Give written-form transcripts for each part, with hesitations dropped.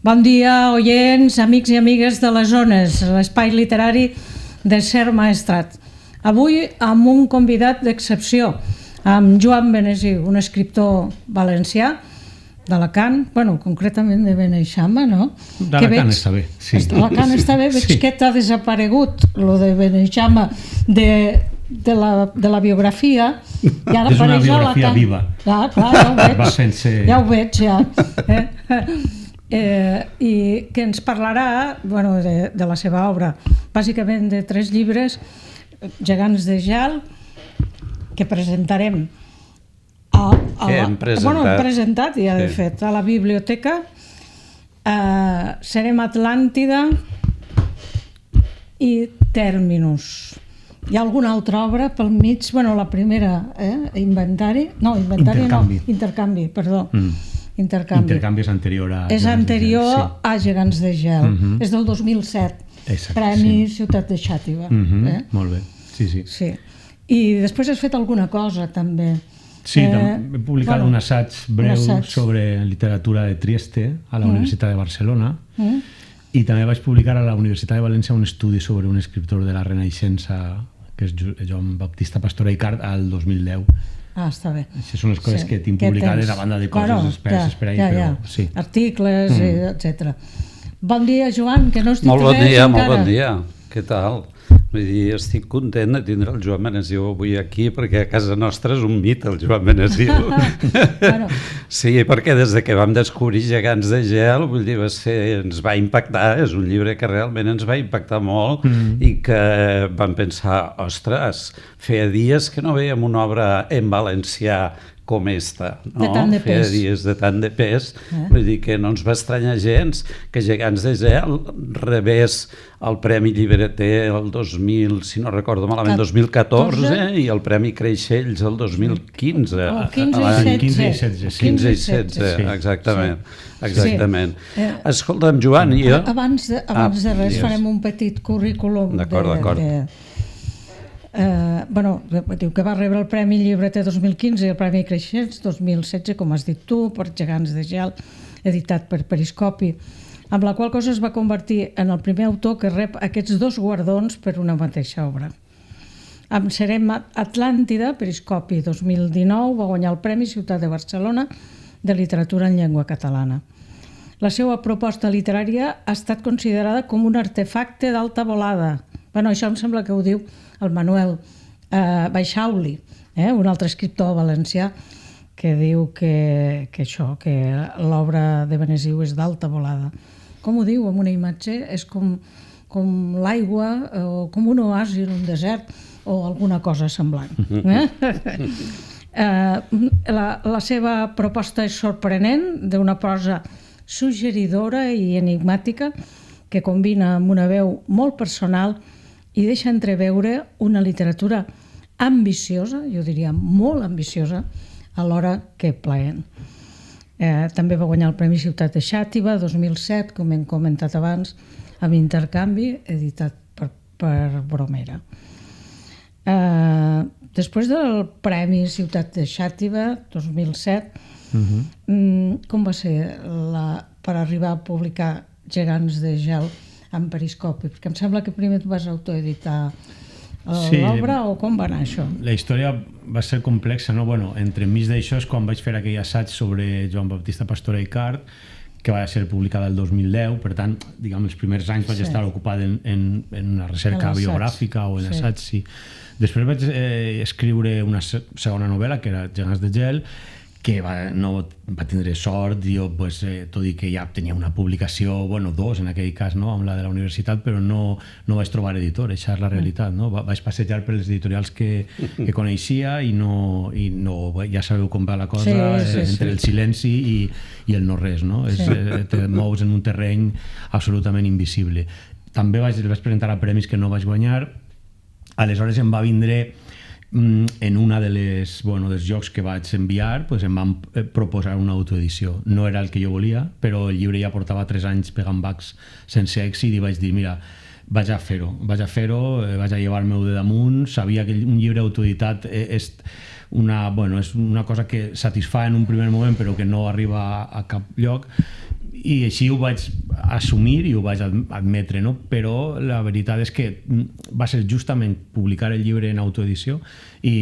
Bon dia, oients, amics i amigues de les zones, l'espai literari de Ser Maestrat. Avui amb un convidat d'excepció, amb Joan Benessiu, un escriptor valencià d'Alacant, bueno, concretament de Beneixama, no? D'Alacant està bé, sí. D'Alacant està bé, veig que t'ha desaparegut lo de Beneixama de la biografia. És una biografia viva. Clar, ja ho veig. Va sense... Ja ho veig, ja. I que ens parlarà de la seva obra, bàsicament de 3 llibres, Gegants de gel, que presentarem hem presentat ja de fet a la biblioteca. Serem Atlàntida i Terminus. Hi ha alguna altra obra pel mig? La primera, Intercanvi, perdó. Intercanvi és anterior a... És anterior a Gegants de gel. És del 2007. Premi Ciutat de Xàtiva. Molt bé, sí. I després has fet alguna cosa, també. Sí, he publicat un assaig breu sobre literatura de Trieste a la Universitat de Barcelona i també vaig publicar a la Universitat de València un estudi sobre un escriptor de la Renaixença, que és Joan Baptista Pastora i Cart, al 2010. Està bé. Això són les coses que tinc publicades a banda de coses espècies per ahir, però sí. Articles, etc. Bon dia, Joan, que no estic molt bon dia, encara. Molt bon dia. Què tal? Vull dir, estic content de tindre el Joan Benessiu avui aquí, perquè a casa nostra és un mit, el Joan Benessiu. Sí, perquè des que vam descobrir Gegants de gel, vull dir, ens va impactar, és un llibre que realment ens va impactar molt i que vam pensar, ostres, feia dies que no veiem una obra en valencià com esta, no? Feia dies de tant de pes, vull dir que no ens va estranyar gens que Gegants de gel rebés el Premi Llibreter el 2000, si no recordo malament, 2014 i el Premi Creixells el 2015. 15 i 16, exactament. Escolta'm, Joan, jo... Abans de res farem un petit currículum. D'acord. Diu que va rebre el Premi Llibreter 2015 i el Premi Creixells 2016, com has dit tu, per Gegants de gel, editat per Periscopi, amb la qual cosa es va convertir en el primer autor que rep aquests 2 guardons per una mateixa obra. Amb Serem Atlàntida, Periscopi 2019, va guanyar el Premi Ciutat de Barcelona de Literatura en Llengua Catalana. La seva proposta literària ha estat considerada com un artefacte d'alta volada. Això em sembla que ho diu el Manuel Baixauli, un altre escriptor valencià, que diu que l'obra de Benessiu és d'alta volada. Com ho diu, amb una imatge, és com l'aigua o com un oasi en un desert o alguna cosa semblant. La seva proposta és sorprenent, d'una prosa suggeridora i enigmàtica que combina amb una veu molt personal i deixa entreveure una literatura ambiciosa, jo diria molt ambiciosa, alhora que plaent. També va guanyar el Premi Ciutat de Xàtiva 2007, com hem comentat abans, amb Intercanvi, editat per Bromera. Després del Premi Ciutat de Xàtiva 2007, com va ser per arribar a publicar Gegants de gel en Periscopi? Perquè em sembla que primer tu vas autoeditar l'obra, o com va anar això? La història va ser complexa, no? Entremig d'això és quan vaig fer aquell assaig sobre Joan Baptista Pastora i Cart, que va ser publicada el 2010, per tant, els primers anys vaig estar ocupat en una recerca biogràfica o en assaig, sí. Després vaig escriure una segona novel·la, que era Gegants de gel, que no va tindre sort, tot i que ja tenia una publicació, 2 en aquell cas, amb la de la universitat, però no vaig trobar editor, això és la realitat. Vaig passejar per les editorials que coneixia i ja sabeu com va la cosa, entre el silenci i el no res, te mous en un terreny absolutament invisible. També vaig presentar a premis que no vaig guanyar, aleshores em va vindre en una dels jocs que vaig enviar, em van proposar una autoedició. No era el que jo volia, però el llibre ja portava 3 anys pegant bacs sense èxit i vaig dir, mira, vaig a fer-ho, vaig a llevar-me-ho de damunt. Sabia que un llibre autoeditat és una cosa que satisfà en un primer moment però que no arriba a cap lloc. I així ho vaig assumir i ho vaig admetre, no? Però la veritat és que va ser justament publicar el llibre en autoedició i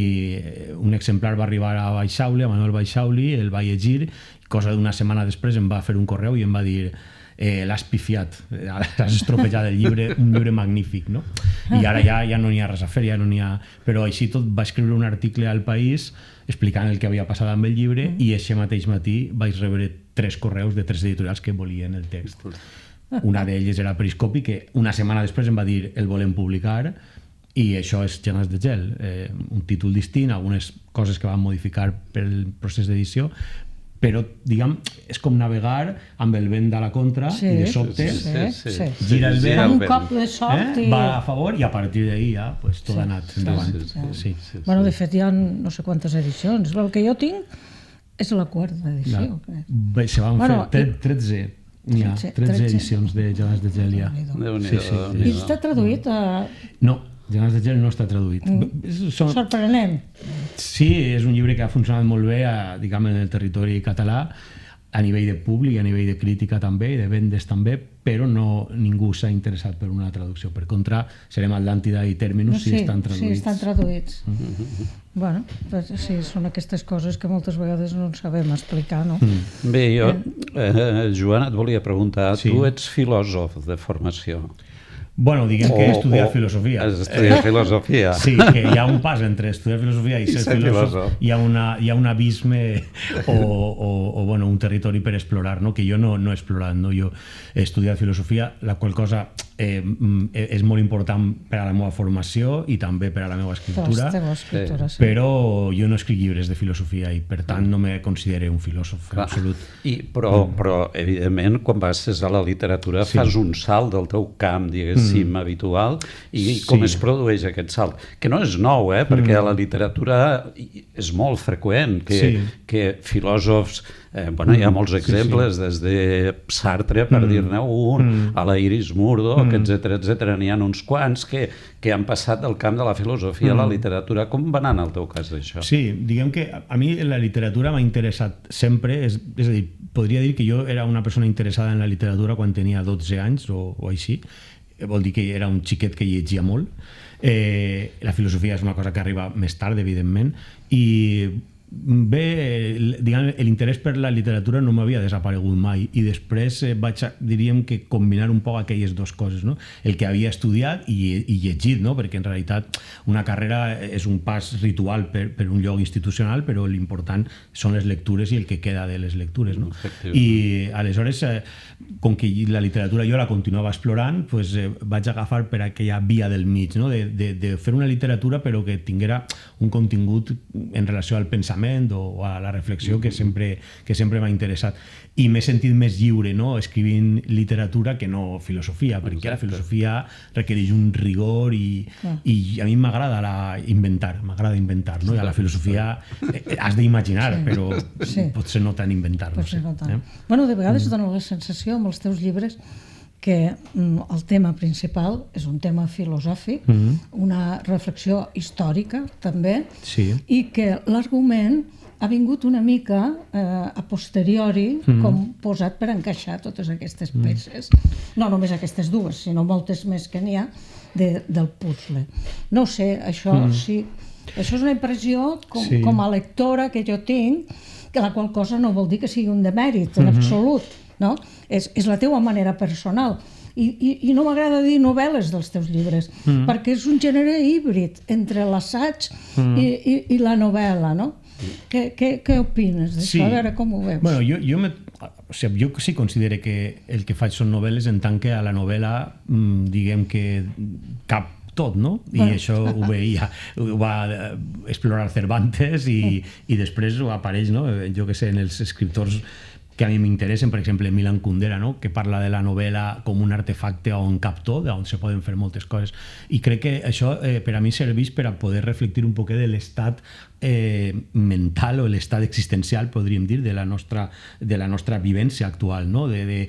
un exemplar va arribar a Baixauli, a Manuel Baixauli, el va llegir, cosa d'una setmana després em va fer un correu i em va dir l'has pifiat, has estropejat el llibre, un llibre magnífic, no? I ara ja no n'hi ha res a fer, ja no n'hi ha... Però així tot va escriure un article al País explicant el que havia passat amb el llibre i aquest mateix matí vaig rebre 3 correus de 3 editorials que volien el text. Una d'elles era Periscopi, que una setmana després em va dir el volem publicar, i això és Gelades de gel, un títol distint, algunes coses que van modificar pel procés d'edició, però, diguem, és com navegar amb el vent de la contra i de sobte gira el vent, un cop de sort va a favor i a partir d'ahir ja tot ha anat endavant. Bueno, de fet hi ha no sé quantes edicions. El que jo tinc és la 4ª edició. Se van fer 13. N'hi ha 13 edicions de Gelades de gel ja. I està traduït a... No, Gelades de gel no està traduït. Sorprenent. Sí, és un llibre que ha funcionat molt bé diguem, en el territori català, a nivell de públic, a nivell de crítica també, i de vendes també, però ningú s'ha interessat per una traducció. Per contra, serem Atlàntida i Terminus si estan traduïts. Sí, estan traduïts. Bueno, sí, són aquestes coses que moltes vegades no sabem explicar, no? Bé, jo, Joan, et volia preguntar, tu ets filòsof de formació. Bueno, diguem que he estudiat filosofia. Has estudiat filosofia. Sí, que hi ha un pas entre estudiar filosofia i ser filòsof. Hi ha un abisme o bueno, un territori per explorar, no? Que jo no he explorat. No? Jo he estudiat filosofia, la qual cosa és molt important per a la meva formació i també per a la meva escriptura, però jo no escric llibres de filosofia i per tant no me considero un filòsof en absolut. Però evidentment quan vas a la literatura fas un salt del teu camp, diguéssim, habitual, i com es produeix aquest salt? Que no és nou, perquè a la literatura és molt freqüent que filòsofs, hi ha molts exemples, des de Sartre, per dir-ne un, a la Iris Murdoch, etc. N'hi ha uns quants que han passat del camp de la filosofia a la literatura. Com va anar en el teu cas, això? Sí, diguem que a mi la literatura m'ha interessat sempre, és a dir, podria dir que jo era una persona interessada en la literatura quan tenia 12 anys o així, vol dir que era un xiquet que llegia molt. La filosofia és una cosa que arriba més tard, evidentment, i bé, l'interès per la literatura no m'havia desaparegut mai i després vaig, diríem que combinar un poc aquelles dues coses, no? El que havia estudiat i llegit, no? Perquè en realitat una carrera és un pas ritual per un lloc institucional, però l'important són les lectures i el que queda de les lectures, no? I aleshores, com que la literatura jo la continuava explorant, doncs vaig agafar per aquella via del mig, no? De fer una literatura però que tinguera un contingut en relació al pensament o a la reflexió que sempre m'ha interessat. I m'he sentit més lliure, no? Escrivint literatura que no filosofia, perquè la filosofia requereix un rigor i a mi m'agrada inventar, no? I a la filofia has d'imaginar, però potser no tant inventar. Bueno, de vegades dona la sensació amb els teus llibres que el tema principal és un tema filosòfic, una reflexió històrica també, i que l'argument ha vingut una mica a posteriori com posat per encaixar totes aquestes peces, no només aquestes dues, sinó moltes més que n'hi ha del puzzle. No sé, això sí, això és una impressió com a lectora que jo tinc, que la qual cosa no vol dir que sigui un demèrit en absolut, no? És la teua manera personal. I no m'agrada dir novel·les dels teus llibres, perquè és un gènere híbrid entre l'assaig i la novel·la, no? Què opines d'això? A veure com ho veus. Bueno, jo sí considero que el que faig són novel·les en tant que a la novel·la, diguem que cap tot, no? I això ho veia, ho va explorar Cervantes i després ho apareix, no? Jo que sé, en els escriptors que a mi m'interessen, per exemple, Milan Kundera, no? Que parla de la novel·la com un artefacte o un captor, on se poden fer moltes coses. I crec que això per a mi serveix per a poder reflectir un poquet de l'estat mental o l'estat existencial, podríem dir, de la nostra vivència actual, no? De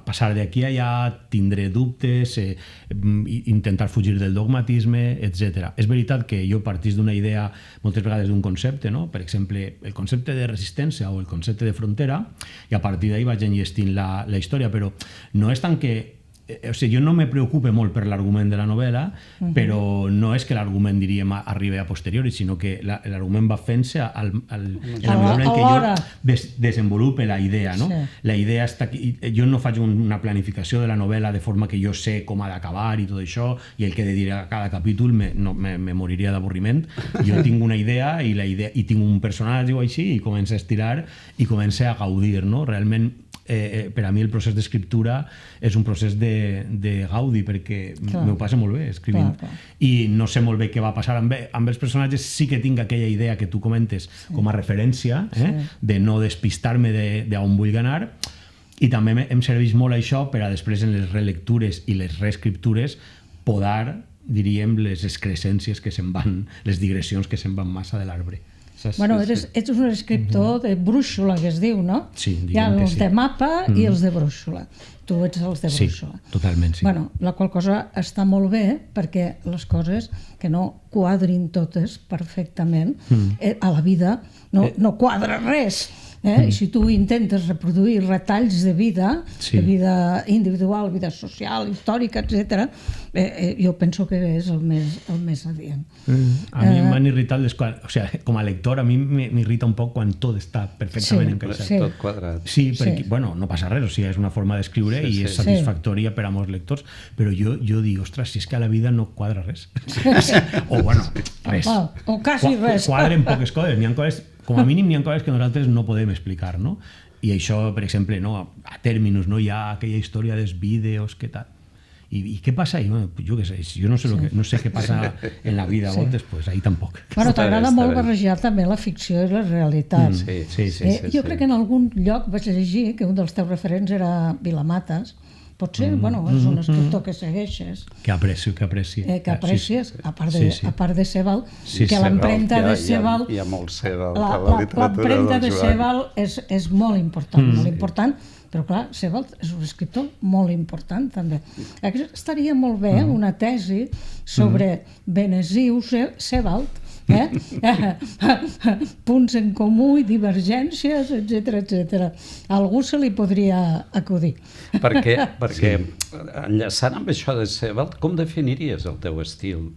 passar d'aquí a allà, tindre dubtes, intentar fugir del dogmatisme, etc. És veritat que jo partís d'una idea moltes vegades d'un concepte, no? Per exemple, el concepte de resistència o el concepte de frontera i a partir d'ahí vaig enllestint la història, però no és tant que o sigui, jo no me preocupe molt per l'argument de la novel·la, però no és que l'argument, diríem, arribi a posteriori, sinó que l'argument va fent-se en la mesura en què jo desenvolupe la idea, no? La idea està aquí. Jo no faig una planificació de la novel·la de forma que jo sé com ha d'acabar i tot això, i el que he de dir a cada capítol me moriria d'avorriment. Jo tinc una idea i tinc un personatge o així, i començo a estirar i començo a gaudir, no? Realment, per a mi el procés d'escriptura és un procés de gaudi, perquè m'ho passa molt bé escrivint, i no sé molt bé què va passar amb els personatges. Sí que tinc aquella idea que tu comentes com a referència, de no despistar-me d'on vull anar, i també em serveix molt això per a després en les relectures i les reescriptures podar, diríem, les excrescències que se'n van, les digressions que se'n van massa de l'arbre. Bueno, ets un escriptor de brúixola, que es diu, no? Sí, diguem que sí. Hi ha els de mapa i els de brúixola. Tu ets els de brúixola. Sí, totalment, sí. Bueno, la qual cosa està molt bé, perquè les coses que no quadrin totes perfectament a la vida no quadra res. I si tu intentes reproduir retalls de vida individual, vida social, històrica, etc., jo penso que és el més adient. A mi m'han irritat les coses, o sigui, com a lector a mi m'irrita un poc quan tot està perfectament encaixat. Tot quadrat. Sí, perquè, bueno, no passa res, o sigui, és una forma d'escriure i és satisfactòria per a molts lectors, però jo dic, ostres, si és que a la vida no quadra res. O, bueno, res. O quasi res. Quadren poques coses, n'hi ha coses, com a mínim n'hi ha coses que nosaltres no podem explicar, no? I això, per exemple, a Terminus, hi ha aquella història dels vídeos, què tal? I què passa ahí? Jo què sé, jo no sé què passa en la vida a voltes, pues ahí tampoc. Bueno, t'agrada molt barrejar també la ficció i la realitat. Sí. Jo crec que en algun lloc vaig llegir que un dels teus referents era Vilamatas. Potser, bueno, és un escriptor que segueixes. Que aprecio. Que aprecies, a part de Sebald, que l'empremta de Sebald... Hi ha molt Sebald a la literatura del Joan. L'empremta de Sebald és molt important, però clar, Sebald és un escriptor molt important també. Estaria molt bé una tesi sobre Benesiu Sebald, punts en comú i divergències, etc. A algú se li podria acudir. Perquè enllaçant amb això de Sebald, com definiries el teu estil?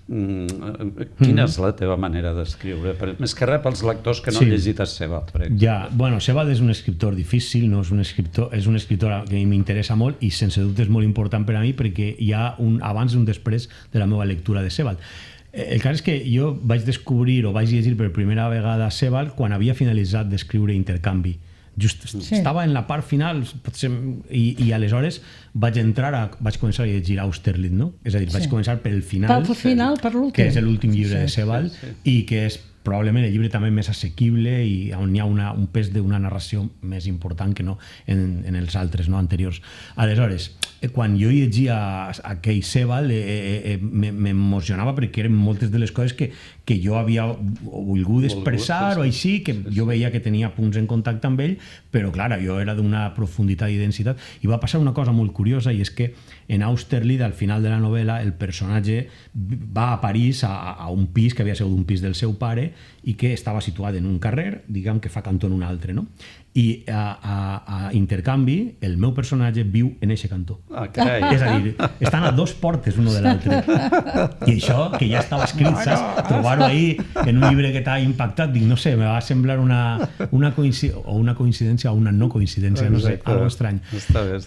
Quina és la teva manera d'escriure? Més que res pels lectors que no han llegit a Sebald, per exemple. Ja, bueno, Sebald és un escriptor difícil, no és un escriptor que m'interessa molt i sense dubte és molt important per a mi perquè hi ha un abans i un després de la meva lectura de Sebald. El cas és que jo vaig descobrir o vaig llegir per primera vegada Sebald quan havia finalitzat d'escriure Intercanvi. Estava en la part final i aleshores vaig començar a llegir Austerlitz, no? És a dir, vaig començar pel final, per l'últim, que és l'últim llibre de Sebald i que és probablement el llibre també més assequible i on hi ha un pes d'una narració més important que no en els altres anteriors. Aleshores, quan jo llegia aquell Sebald m'emocionava perquè eren moltes de les coses que jo havia volgut expressar o així, que jo veia que tenia punts en contacte amb ell, però clar, jo era d'una profunditat i densitat. I va passar una cosa molt curiosa i és que en Austerlitz, al final de la novel·la, el personatge va a París a un pis que havia sigut un pis del seu pare i que estava situat en un carrer, diguem que fa cantó en un altre, no? I a Intercanvi el meu personatge viu en eixe cantó. És a dir, estan a dos portes uno de l'altre. I això, que ja estava escrit, saps? Trobar-ho ahí en un llibre que t'ha impactat, dic, no sé, me va semblar una coincidència o una no coincidència, no sé, algo estrany.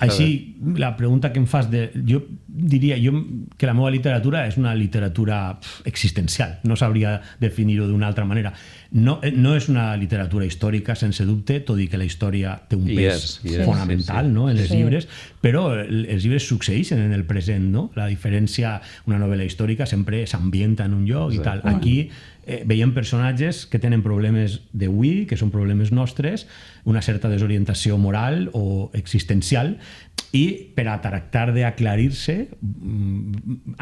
Així, la pregunta que em fas, jo diria que la meva literatura és una literatura existencial, no sabria definir-ho d'una altra manera. No és una literatura històrica, sense dubte, tot i que la història té un pes fonamental en els llibres, però els llibres succeeixen en el present, no? La diferència, una novel·la històrica sempre s'ambienta en un lloc i tal. Aquí veiem personatges que tenen problemes d'avui, que són problemes nostres, una certa desorientació moral o existencial, i per a tractar d'aclarir-se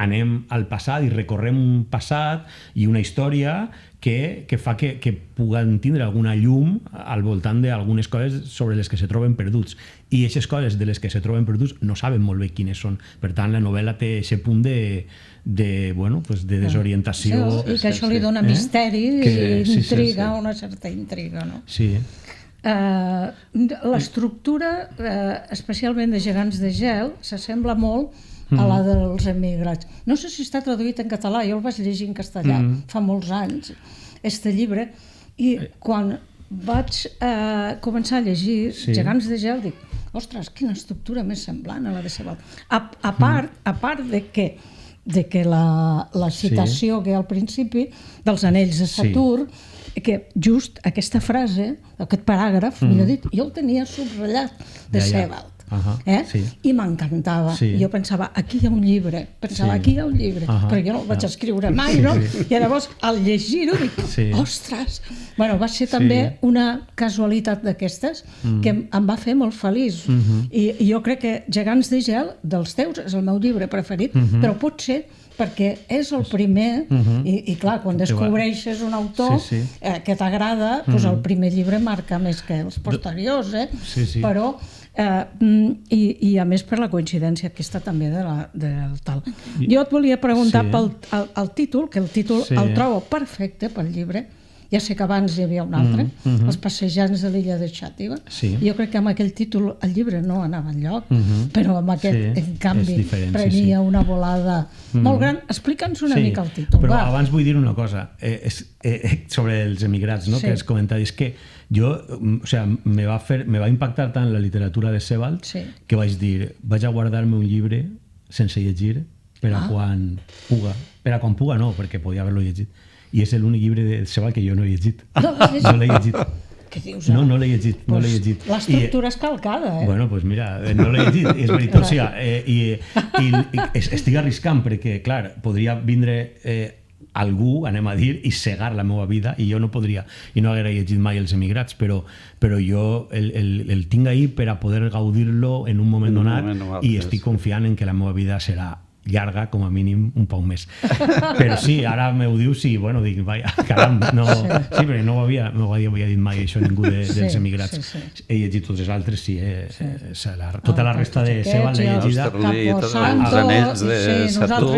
anem al passat i recorrem un passat i una història que fa que puguen tindre alguna llum al voltant d'algunes coses sobre les que se troben perduts. I aquestes coses de les que se troben perduts no saben molt bé quines són. Per tant, la novel·la té aquest punt de desorientació. I que això li dona misteri i intriga, una certa intriga, no? Sí. L'estructura, especialment de Gegants de gel, s'assembla molt a la dels emigrats. No sé si està traduït en català, jo el vaig llegir en castellà fa molts anys, este llibre, i quan vaig començar a llegir Gegants de gel, dic, ostres, quina estructura més semblant a la de Sebald. A part de que la citació que hi ha al principi dels anells de Saturn, que just aquesta frase, aquest paràgraf, millor dit, jo el tenia subratllat de Sebald. I m'encantava. Jo pensava, aquí hi ha un llibre, aquí hi ha un llibre, però jo no el vaig escriure mai, no? I llavors, al llegir-ho, dic, ostres! Bueno, va ser també una casualitat d'aquestes que em va fer molt feliç. I jo crec que Gegants de gel, dels teus, és el meu llibre preferit, però pot ser perquè és el primer, i clar, quan descobreixes un autor que t'agrada, doncs el primer llibre marca més que els posteriors, però i a més per la coincidència aquesta també del tal. Jo et volia preguntar pel títol, que el títol el trobo perfecte pel llibre. Ja sé que abans hi havia un altre, Els passejants de l'illa de Xàtiva. Jo crec que amb aquell títol el llibre no anava enlloc, però amb aquest, en canvi, prenia una volada molt gran. Explica'ns una mica el títol. Però abans vull dir una cosa sobre els emigrats, que has comentat. És que jo, me va impactar tant la literatura de Sebald que vaig dir, vaig a guardar-me un llibre sense llegir per a quan puga. Per a quan puga no, perquè podia haver-lo llegit. I és l'únic llibre de Sebald que jo no he llegit. No l'he llegit. Què dius? No l'he llegit. L'estructura és calcada, Bueno, doncs mira, no l'he llegit, és veritat. O sigui, i estic arriscant perquè, clar, podria vindre algú, anem a dir, i cegar la meva vida, i jo no podria, i no haguera llegit mai Els emigrats, però jo el tinc ahí per a poder gaudir-lo en un moment donat, i estic confiant en que la meva vida serà llarga, com a mínim, un poc més. Però sí, ara m'ho dius i, bueno, dic, vaja, caram, no... Sí, perquè no ho havia dit mai això ningú dels emigrats. He llegit tots els altres, sí, tota la resta de Sebald l'he llegida. Els anells de Saturn...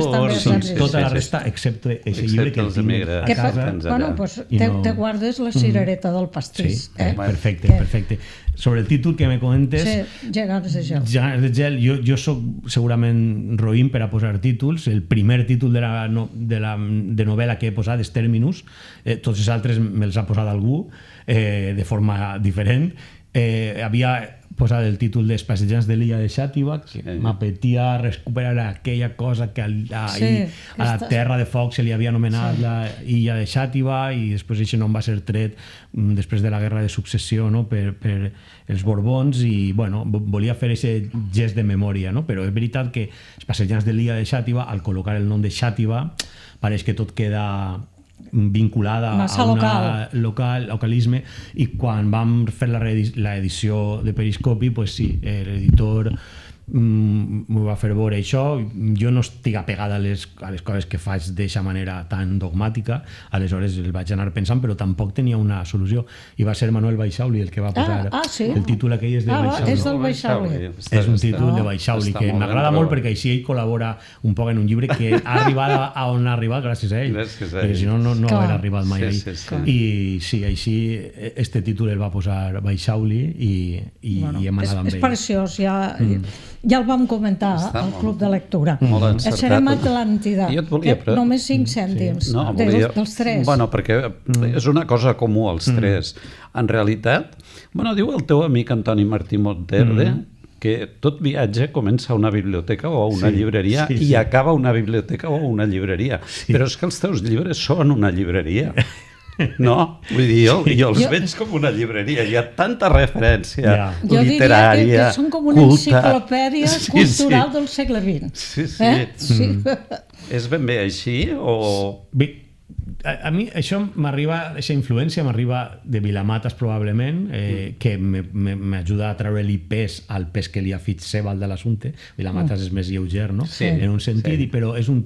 Tota la resta, excepte aquest llibre que el tinc a casa. Bueno, doncs te guardes la cirereta del pastís. Sí, perfecte. Sobre el títol que me comentes... Gegants de gel. Gegants de gel, jo soc segurament roïn per a posar títols. El primer títol de novel·la que he posat és Terminus. Tots els altres me'ls ha posat algú de forma diferent. Havia posat el títol dels passejants de l'illa de Xàtiva, que m'apetia recuperar aquella cosa que a la Terra de Foc se li havia anomenat la illa de Xàtiva, i després aquest nom va ser tret després de la guerra de successió per els Borbons, i volia fer aquest gest de memòria, però és veritat que els passejants de l'illa de Xàtiva, al col·locar el nom de Xàtiva, pareix que tot queda vinculada a un localisme, i quan vam fer l'edició de Periscopi, l'editor m'ho va fer veure això. Jo no estic apegada a les coses que faig d'aquesta manera tan dogmàtica, aleshores el vaig anar pensant, però tampoc tenia una solució, i va ser Manuel Baixauli el que va posar el títol aquell. És del Baixauli. És un títol de Baixauli que m'agrada molt, perquè així ell col·labora un poc en un llibre que ha arribat a on ha arribat gràcies a ell, perquè si no hauria arribat mai a ell. I sí, així este títol el va posar Baixauli i hem anat amb ell. És preciós, ja el vam comentar al Club de Lectura. Serem Atlàntida, només 5 cèntims dels 3. Bueno, perquè és una cosa comú als 3. En realitat, diu el teu amic Antoni Martí Monterde que tot viatge comença a una biblioteca o a una llibreria i acaba a una biblioteca o a una llibreria. Però és que els teus llibres són una llibreria. No? Vull dir, jo els veig com una llibreria. Hi ha tanta referència literària, culta... Jo diria que són com una enciclopèdia cultural del segle XX. Sí. És ben bé així o... Bé, a mi això m'arriba, aquesta influència m'arriba de Vilamatas probablement, que m'ajuda a treure-li pes al pes que li ha fet Sebald de l'assumpte. Vilamatas és més lleuger, no? En un sentit, però és un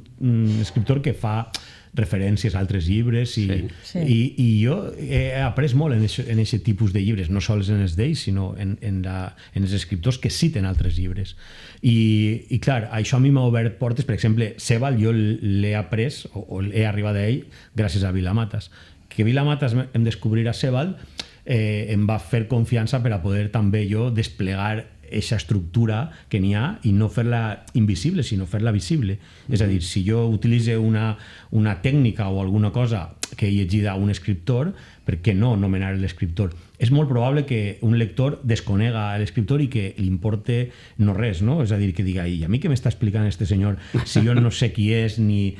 escriptor que fa referències a altres llibres, i jo he après molt en aquest tipus de llibres, no sols en els d'ells, sinó en els escriptors que citen altres llibres. I clar, això a mi m'ha obert portes. Per exemple, Sebald jo l'he après, o he arribat a ell gràcies a Vilamatas. Que Vilamatas em descobrirà Sebald em va fer confiança per a poder també jo desplegar aquesta estructura que n'hi ha i no fer-la invisible, sinó fer-la visible. És a dir, si jo utilitzo una tècnica o alguna cosa que he llegit a un escriptor, per què no nomenar l'escriptor? És molt probable que un lector desconega l'escriptor i que li importe no res, no? És a dir, que diga, i a mi què m'està explicant este senyor si jo no sé qui és ni...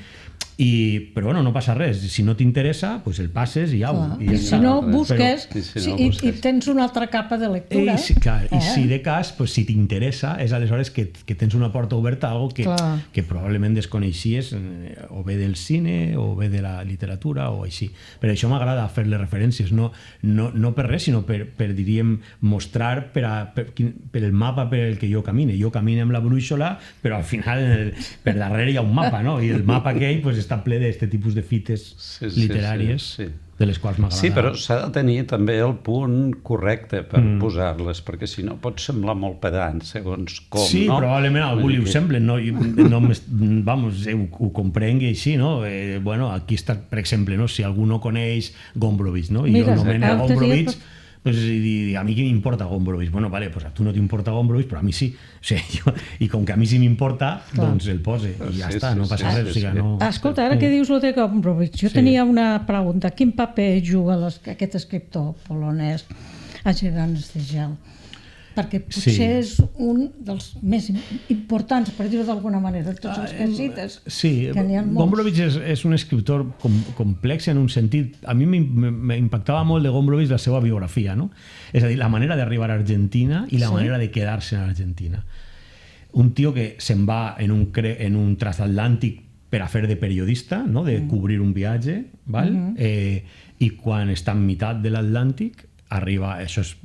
Però bueno, no passa res, si no t'interessa pues el passes i au. I si no, busques i tens una altra capa de lectura. I si de cas, pues, si t'interessa, és aleshores que tens una porta oberta a algo que probablement desconeixies o bé del cine o bé de la literatura o així. Per això m'agrada fer-les referències, no per res, sinó per diríem, mostrar per el mapa per el que jo camine. Jo camino amb la brúixola, però al final per darrere hi ha un mapa, no? I el mapa aquell pues, està ple d'aquest tipus de fites literàries de les quals m'agrada. Sí, però s'ha de tenir també el punt correcte per posar-les, perquè si no pot semblar molt pedant, segons com, sí, no? Sí, probablement a algú li ho sembla, vamos, ho comprengui així, no? Bueno, aquí està, per exemple, no? Si algú no coneix Gombrowicz, no? I jo nomeno Gombrowicz, pues, a mi què m'importa Gombrowicz? Bueno, vale, pues a tu no t'importa Gombrowicz, però a mi sí. O sigui, i com que a mi sí m'importa, doncs el pose i ja està, no passa res. Escolta, ara que dius lo de Gombrowicz, jo tenia una pregunta. Quin paper juga aquest escriptor polonès a Gegants de gel? Perquè potser és un dels més importants, per dir-ho d'alguna manera, de tots els que cites. Sí, Gombrowicz és un escriptor complex en un sentit. A mi m'impactava molt de Gombrowicz la seva biografia, no? És a dir, la manera d'arribar a Argentina i la manera de quedar-se en Argentina. Un tio que se'n va en un transatlàntic per a fer de periodista, no? De cobrir un viatge, val? I quan està en meitat de l'Atlàntic, arriba, això és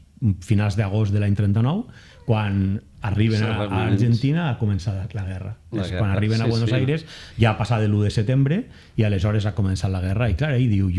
finals d'agost de l'any 39, quan arriben a Argentina ha començat la guerra. Quan arriben a Buenos Aires ja ha passat l'1 de setembre i aleshores ha començat la guerra. I clar, ell diu,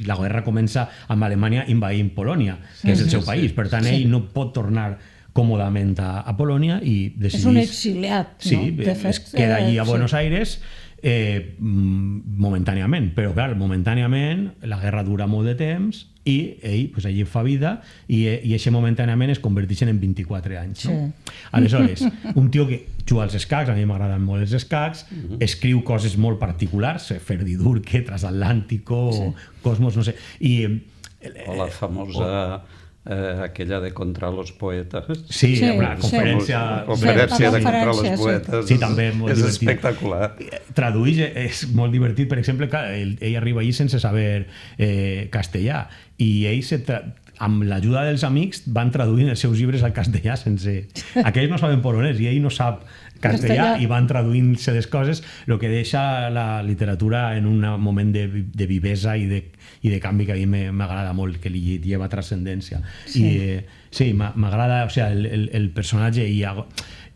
la guerra comença amb Alemanya invadint Polònia, que és el seu país. Per tant, ell no pot tornar còmodament a Polònia i decideix... És un exiliat, no? Sí, es queda allí a Buenos Aires momentàniament, però clar, momentàniament la guerra dura molt de temps i ell pues, allí fa vida i aquest momentàniament es converteixen en 24 anys. No? Aleshores, un tio que juga als escacs, a mi m'agraden molt els escacs, escriu coses molt particulars, Ferdidurque, Transatlántico, Cosmos, no sé, o la famosa... aquella de Contra los Poetas. Sí, la conferència de Contra los Poetas. Sí, també molt és divertit. Espectacular. Tradueix, és molt divertit. Per exemple, ell arriba allí sense saber castellà i ell amb l'ajuda dels amics van traduint els seus llibres al castellà sense... Aquells no saben polonès i ell no sap castellà i van traduint-se les coses, el que deixa la literatura en un moment de vivesa i de canvi que a mi m'agrada molt, que li lleva transcendència. I sí, m'agrada, o sigui, el personatge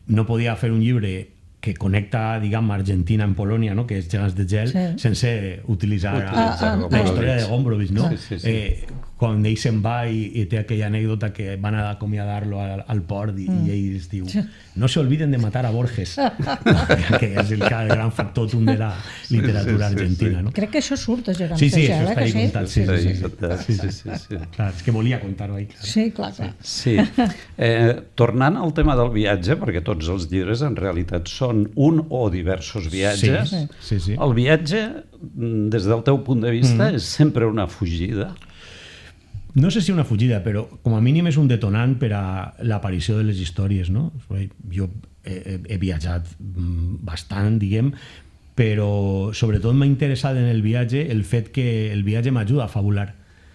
no podia fer un llibre que connecta, diguem, Argentina amb Polònia, no? Que és Gegants de gel, sense utilitzar la història de Gombrowicz, no? Quan ell se'n va i té aquella anècdota que van a acomiadar-lo al port i ell es diu, no se olviden de matar a Borges, que és el gran factotum de la literatura argentina, no? Crec que això surt a Gegants de Sí, gel, això està ahí contat, sí. Clar, és que volia contar-ho ahí. Sí, clar. Sí. Tornant al tema del viatge, perquè tots els llibres en realitat són un o diversos viatges, el viatge, des del teu punt de vista, és sempre una fugida? No sé si una fugida, però com a mínim és un detonant per a l'aparició de les històries, no? Jo he viatjat bastant, diguem, però sobretot m'ha interessat en el viatge el fet que el viatge m'ajuda a fabular.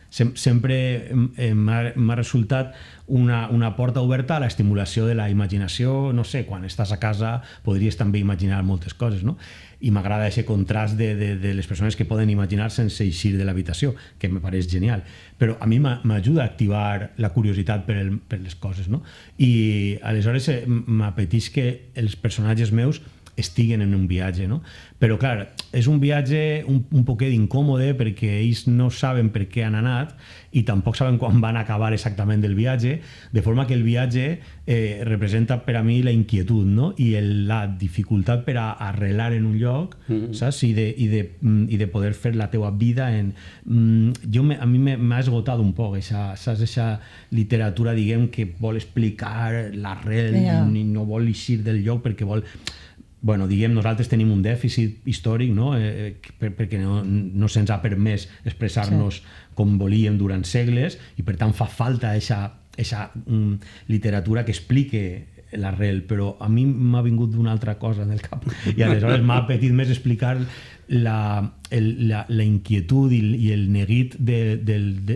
Sempre m'ha resultat una porta oberta a l'estimulació de la imaginació. No sé, quan estàs a casa podries també imaginar moltes coses, no? I m'agrada aquest contrast de les persones que poden imaginar sense eixir de l'habitació, que me pareix genial. Però a mi m'ajuda a activar la curiositat per les coses, no? I aleshores m'apeteix que els personatges meus estiguen en un viatge, no? Però, clar, és un viatge un poquet incòmode perquè ells no saben per què han anat i tampoc saben quan van acabar exactament el viatge, de forma que el viatge representa per a mi la inquietud, no? I la dificultat per a arrelar en un lloc, saps? I de poder fer la teua vida en... A mi m'ha esgotat un poc esa literatura, diguem, que vol explicar l'arrel i no vol eixir del lloc perquè vol... Bueno, diguem, nosaltres tenim un dèficit històric, no? Perquè no se'ns ha permès expressar-nos com volíem durant segles i per tant fa falta aquesta literatura que explique l'arrel, però a mi m'ha vingut d'una altra cosa en el cap i aleshores m'ha apetit més explicar la inquietud i el neguit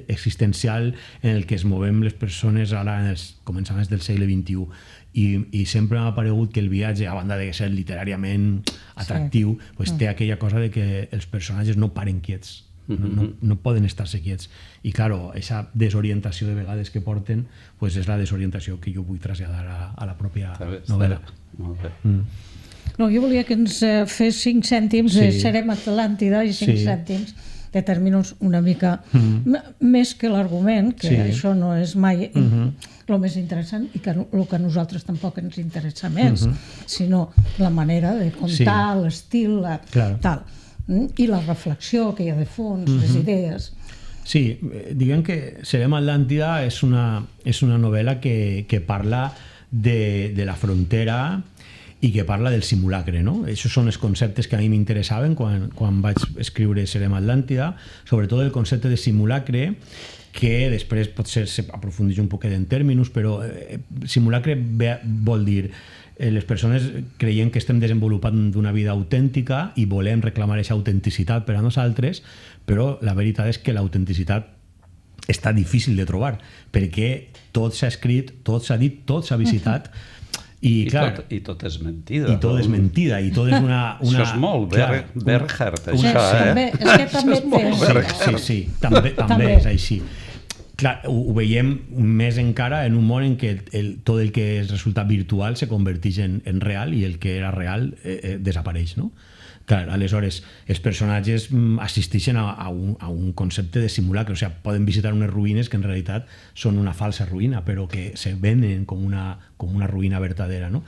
existencial en el que es movem les persones ara en els començaments del segle XXI. I sempre m'ha paregut que el viatge, a banda de ser literàriament atractiu, té aquella cosa de que els personatges no paren quiets, no poden estar-se quiets. I, claro, aquesta desorientació de vegades que porten és la desorientació que jo vull traslladar a la pròpia novel·la. Molt bé. No, jo volia que ens fes 5 cèntims de Serem Atlàntida i 5 cèntims de tèrmins una mica més que l'argument, que això no és mai el més interessant i que el que a nosaltres tampoc ens interessa més, sinó la manera de contar, l'estil, tal. I la reflexió que hi ha de fons, les idees. Sí, diguem que Serem Atlàntida és una novel·la que parla de la frontera i que parla del simulacre, no? Aquests són els conceptes que a mi m'interessaven quan vaig escriure Serem Atlàntida, sobretot el concepte de simulacre, que després potser s'aprofundeix un poquet en tèrmins, però simulacre vol dir les persones creiem que estem desenvolupant una vida autèntica i volem reclamar aquesta autenticitat per a nosaltres, però la veritat és que l'autenticitat està difícil de trobar, perquè tot s'ha escrit, tot s'ha dit, tot s'ha visitat, i tot és mentida. I tot és mentida, i tot és una... Això és molt Bernhardt, això, És que també té... Sí, també és així. Clar, ho veiem més encara en un món en què tot el que resulta virtual se converteix en real i el que era real desapareix, no? Clar, aleshores, els personatges assisteixen a un concepte de simulacre, o sigui, poden visitar unes ruïnes que en realitat són una falsa ruïna, però que se venen com una ruïna verdadera, no?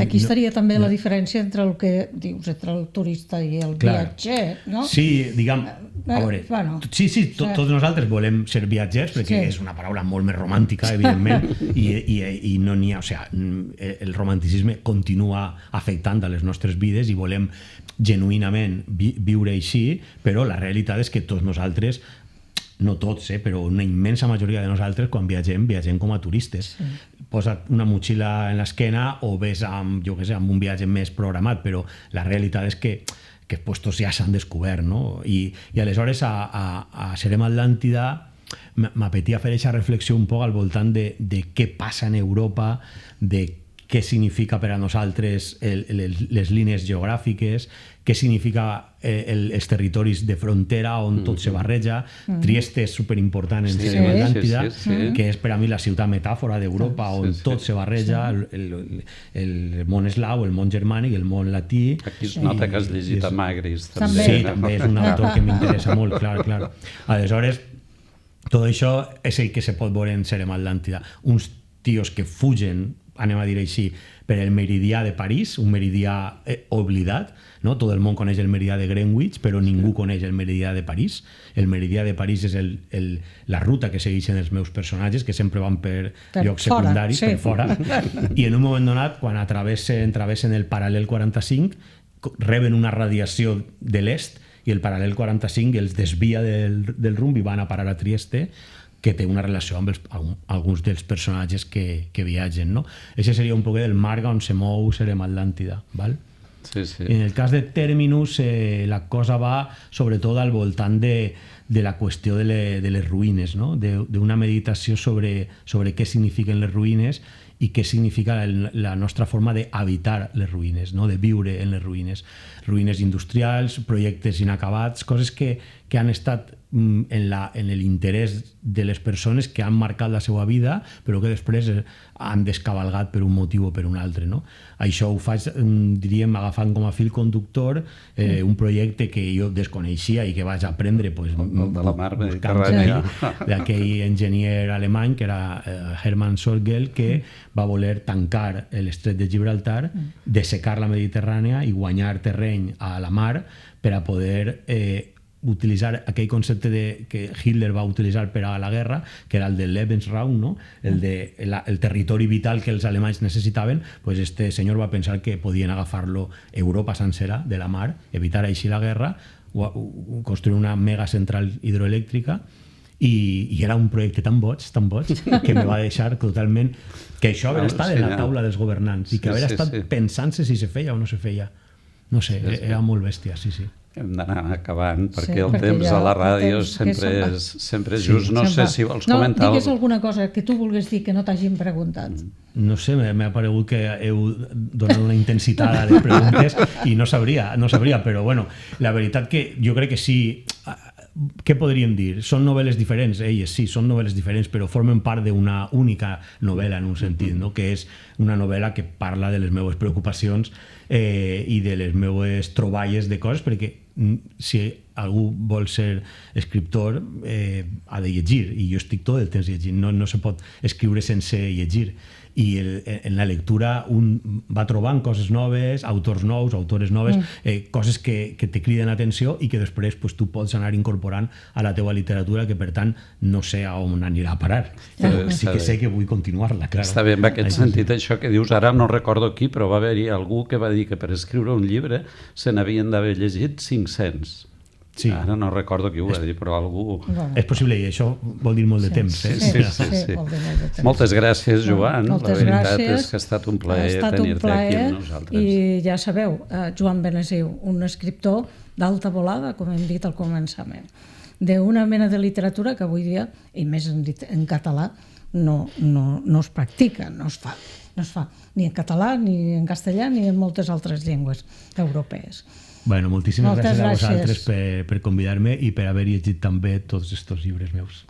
Aquí estaria també la diferència entre el que dius, entre el turista i el viatger, no? Sí, diguem, a veure, sí, tots nosaltres volem ser viatgers, perquè és una paraula molt més romàntica, evidentment, i no n'hi ha, o sigui, el romanticisme continua afectant a les nostres vides i volem genuïnament viure així, però la realitat és que tots nosaltres, no tots, però una immensa majoria de nosaltres quan viatgem com a turistes. Posa't una motxilla en l'esquena o ves amb un viatge més programat, però la realitat és que els puestos ja s'han descobert, no? I aleshores a Serem Atlàntida m'apetia fer aquesta reflexió un poc al voltant de què passa en Europa, de què significa per a nosaltres les línies geogràfiques, què significa els territoris de frontera on tot se barreja. Trieste és superimportant en Serem Atlàntida, que és per a mi la ciutat metàfora d'Europa on tot se barreja, el món eslau, el món germànic, el món latí. Aquí es nota que has llegit a Magris. Sí, també és un autor que m'interessa molt, clar. Aleshores, tot això és el que se pot veure en Serem Atlàntida. Uns tios que fugen, anem a dir així, per el meridià de París, un meridià oblidat, no? Tot el món coneix el meridià de Greenwich, però ningú coneix el meridià de París. El meridià de París és la ruta que segueixen els meus personatges, que sempre van per llocs secundaris, per fora, i en un moment donat, quan travessen el paral·lel 45, reben una radiació de l'est i el paral·lel 45 els desvia del rumb i van a parar a Trieste, que té una relació amb alguns dels personatges que viatgen, no? Això seria un poc del marc on se mou Serem Atlàntida, val? Sí. En el cas de Terminus, la cosa va sobretot al voltant de de la qüestió de les ruïnes, no? D'una meditació sobre què signifiquen les ruïnes i què significa la nostra forma d'habitar les ruïnes, no? De viure en les ruïnes. Ruïnes industrials, projectes inacabats, coses que han estat en l'interès de les persones que han marcat la seva vida, però que després han descabalgat per un motiu o per un altre, no? Això ho faig, diríem, agafant com a fil conductor un projecte que jo desconeixia i que vaig aprendre de la mar Mediterrània d'aquell enginyer alemany que era Hermann Sorgel, que va voler tancar l'estret de Gibraltar, dessecar la Mediterrània i guanyar terreny a la mar per a poder utilitzar aquell concepte que Hitler va utilitzar per a la guerra, que era el de Lebensraum, no? El territori vital que els alemanys necessitaven. Pues este senyor va pensar que podien agafar-lo Europa sencera de la mar, evitar així la guerra, construir una mega central hidroelèctrica, i era un projecte tan boig, que me va deixar totalment... Que això haver estat en la taula dels governants i que haver estat pensant-se si se feia o no se feia. No sé, era molt bèstia, sí. Hem d'anar acabant, perquè el temps a la ràdio sempre és just. No sé si vols comentar... Digues alguna cosa que tu vulguis dir que no t'hagin preguntat. No sé, m'ha paregut que heu donat una intensitat a les preguntes i no sabria, però bueno, la veritat que jo crec que sí... Què podríem dir? Són novel·les diferents, elles sí, són novel·les diferents, però formen part d'una única novel·la en un sentit, no? Que és una novel·la que parla de les meves preocupacions i de les meves troballes de coses, perquè si algú vol ser escriptor ha de llegir, i jo estic tot el temps llegint, no se pot escriure sense llegir, i en la lectura un va trobant coses noves, autors nous, autores noves, coses que te criden atenció i que després tu pots anar incorporant a la teva literatura, que per tant no sé on anirà a parar, però sí que sé que vull continuar-la. Està bé, en aquest sentit, això que dius ara no recordo qui, però va haver-hi algú que va dir que per escriure un llibre se n'havien d'haver llegit 500. Sí. Ara no recordo qui ho va dir, però algú... És possible, i això vol dir molt de temps. Sí. Moltes gràcies, Joan. La veritat és que ha estat un plaer tenir-te aquí amb nosaltres. I ja sabeu, Joan Benessiu, un escriptor d'alta volada, com hem dit al començament, d'una mena de literatura que avui dia, i més en català, no es practica, no es fa ni en català, ni en castellà, ni en moltes altres llengües europees. Bueno, moltíssimes gràcies a vosaltres per convidar-me i per haver llegit també tots aquests llibres meus.